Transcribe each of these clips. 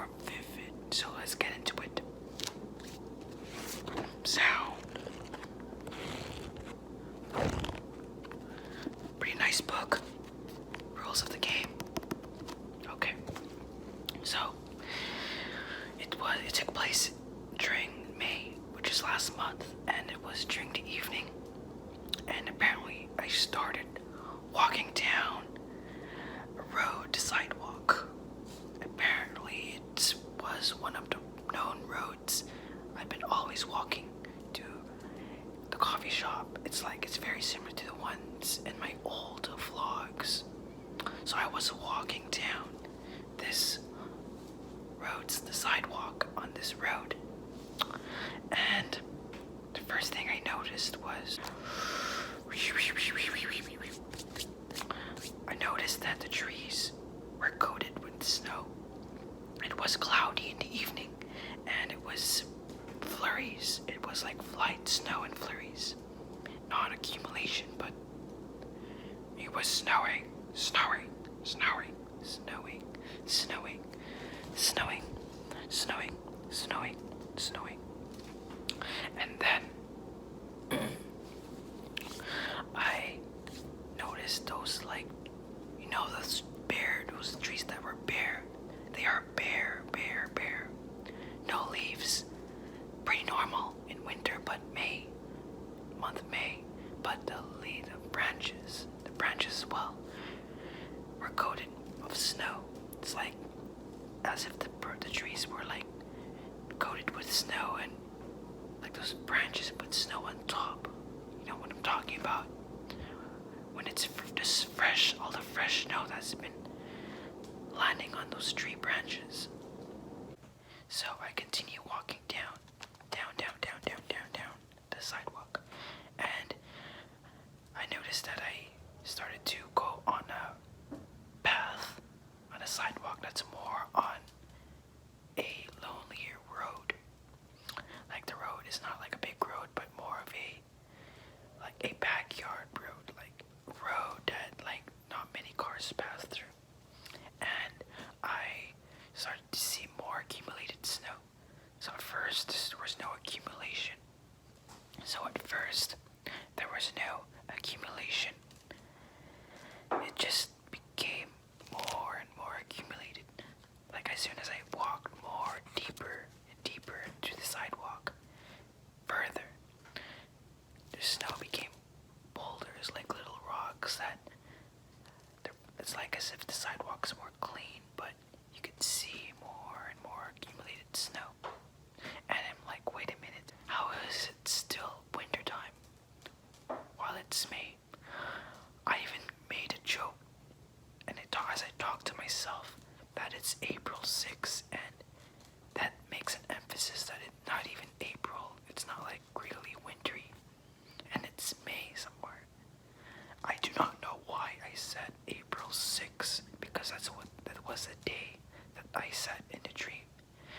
more vivid. So let's get into it. Sound. Pretty nice book. Rules of the game. Okay. So it took place during May, which is last month, and it was during the evening. And apparently I started walking down a road, sidewalk. Apparently it was one of the known roads. I've been always walking to the coffee shop. It's very similar to the ones in my old vlogs. So I was walking down this road, the sidewalk on this road, and the first thing I noticed was that the trees were coated with snow. It was cloudy in the evening, and it was flurries. It was like light snow and flurries. Not accumulation, but it was snowing, snowing, snowing, snowing, snowing, snowing, snowing, snowing, snowing. And then I noticed those those trees that were bare. They are bare. No leaves. Pretty normal in winter, but month of May. But the branches as well, were coated of snow. It's like as if the trees were like coated with snow, and like those branches put snow on top. You know what I'm talking about? When it's just fresh, all the fresh snow that's been landing on those tree branches. So I continue walking down the sidewalk, and I noticed that I started to go on a path on a sidewalk that's more on a lonelier road. Like the road is not like a big road, but more of a backyard road, like road that like not many cars pass through. And I started to see more accumulated snow. So at first there was no accumulation. It just became more and more accumulated. Like as soon as I walked more deeper and deeper into the sidewalk, further, the snow became boulders, like little rocks that it's like as if the sidewalks were clean, but you could see more and more accumulated snow. And I'm like, wait a minute, how is it still wintertime while it's May? I even made a joke, and as I talked to myself, that it's April 6th, and that makes an emphasis that it's not even April. It's not like really wintry, and it's May somewhere. I do not know why I said April 6th, because that was the day that I said in the dream.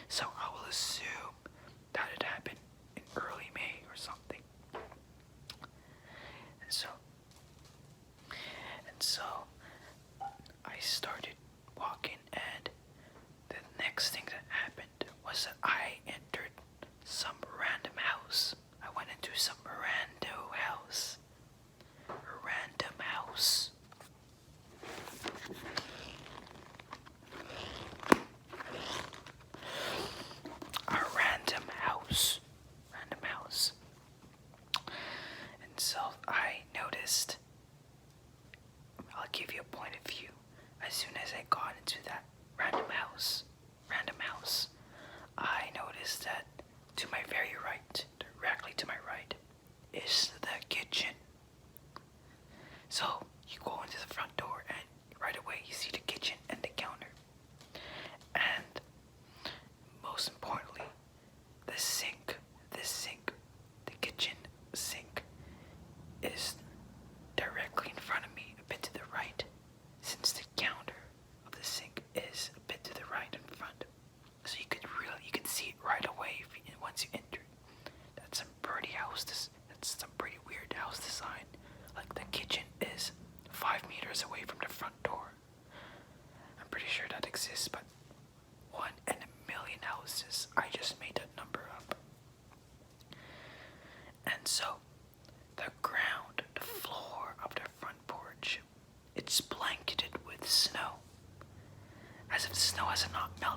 So I will assume that it happened in early May or something. And so I started walking, and the next thing that happened was that I entered some random house. I went into some random house. A random house. A random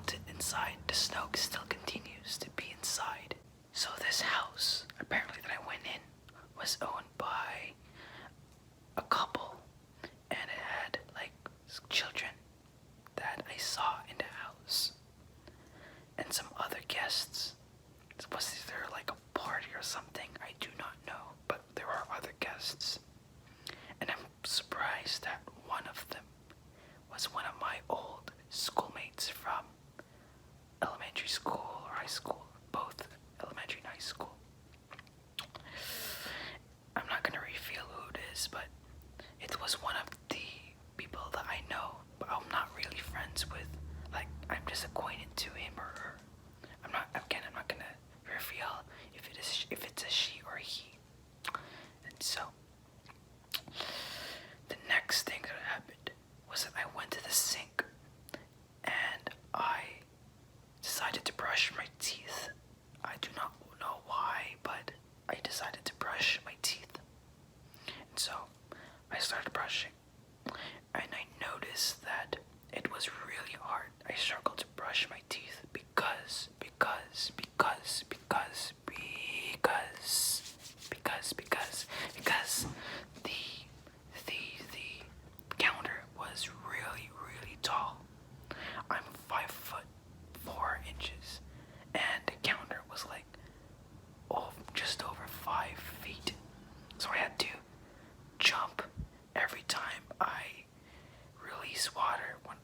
melted inside. The snow still continues to be inside. So this house, apparently that I went in, was owned by a couple, and it had like children that I saw in the house, and some other guests. Was there like a party or something? I do not know, but there are other guests. And I'm surprised that one of them was one of my old schoolmates from elementary school or high school, both elementary and high school. I'm not gonna reveal who it is, but it was one of the people that I know, but I'm not really friends with. Like, I'm just acquainted to him or her. I'm not gonna reveal if it's a she or a he. And so the next thing that happened was that I went to the sink and I decided to brush my teeth. I do not know why, but I decided to brush my teeth. And so I started brushing, and I noticed that it was really hard. I struggled to brush my teeth because the counter was really tall. I'm 5'4" and the counter was like just over 5 feet. So I had to jump every time I release water. When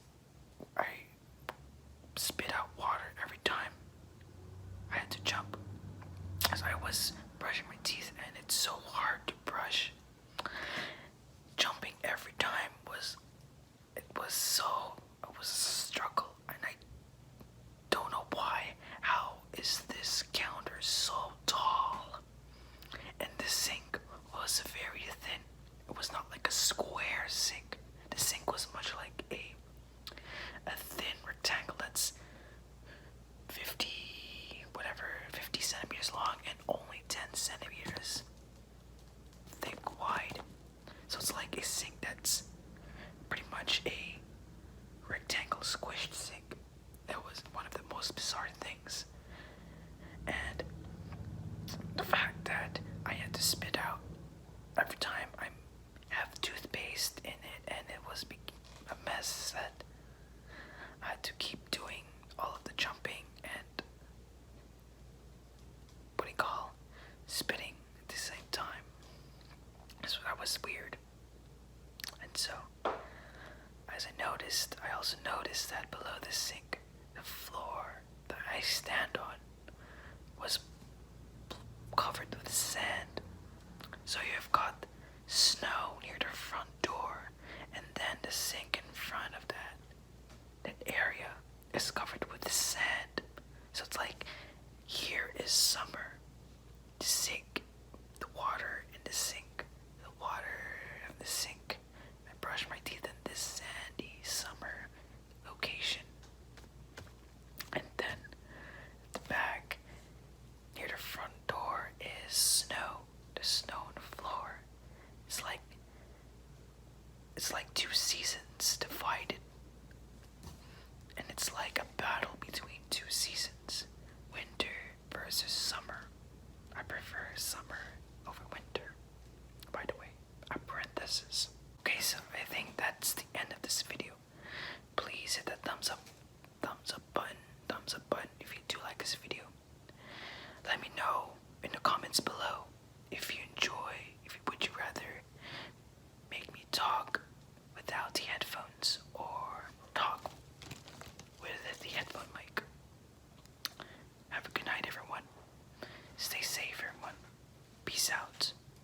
I spit out water every time, I had to jump. As I was brushing my teeth, and it's so hard to brush. Jumping every time was a struggle, and I don't know why. How is this counter so tall? And the sink was very thin. It was not like a square sink. The sink was much like a thin rectangle that's 50 centimeters long and only 10 centimeters thick wide. So it's like a sink that's pretty much a rectangle squished sink. That was one of the most bizarre